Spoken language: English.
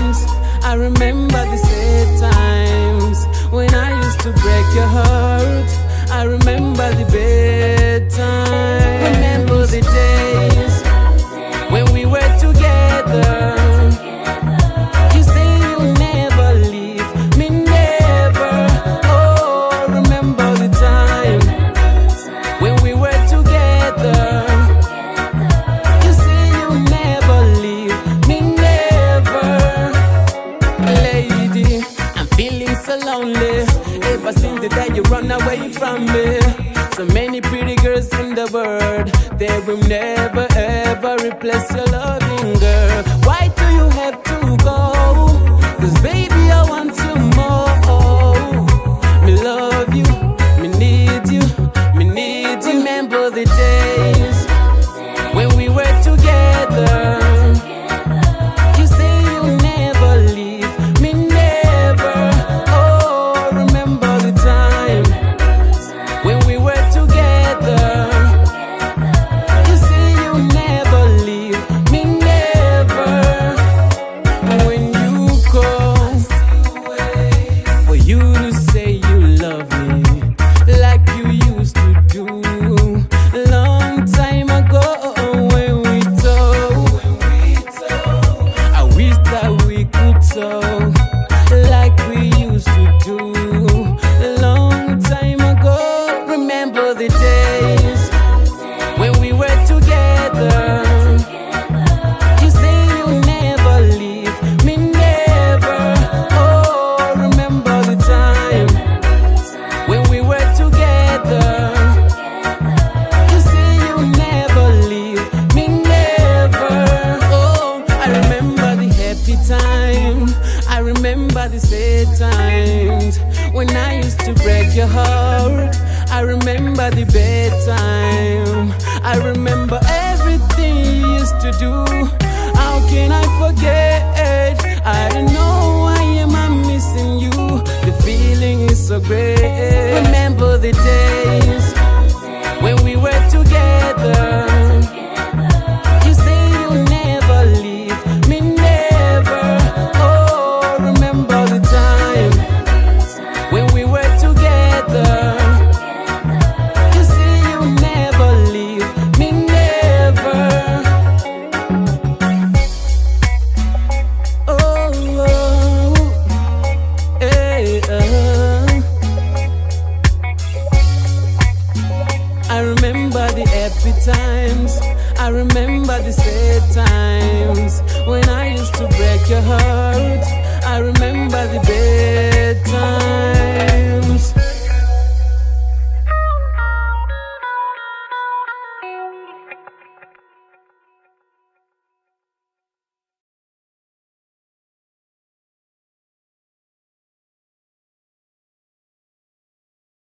times. I remember the sad times when I used to break your heart. I remember the bad times. Remember the days when we were together. You say you'll never leave me, never. Oh, remember the time when we were together. You say you'll never leave me, never. Lady, I'm feeling so lonely ever since the day you run away from me. So many pretty girls in the world, they will never ever replace your loving girl. Why do you have to go? 'Cause baby, I want you more. Me love you, me need you, me need you. Remember the days when we were together. You say you'll never leave me, never. Oh, remember the time when we were together. You say you'll never leave me, never. When you call for you to say you love me like you used to do long time ago when we talk. I wish that we could talk like we used to do long time ago. Remember the days when we were together. You say you'll never leave me, never. Oh, remember the time when we were together. You say you'll never leave me, never. Oh, I remember the happy time. I remember the sad times when I used to break your heart. I remember the bad time. I remember everything you used to do. How can I forget? I don't know why am I missing you. The feeling is so great. Remember the days when we were together. You say you'll never leave me, never. Oh, remember the time when we were together. You say you'll never leave me, never. Oh, hey, I remember the happy times. I remember the sad times when I used to break your heart. I remember the bad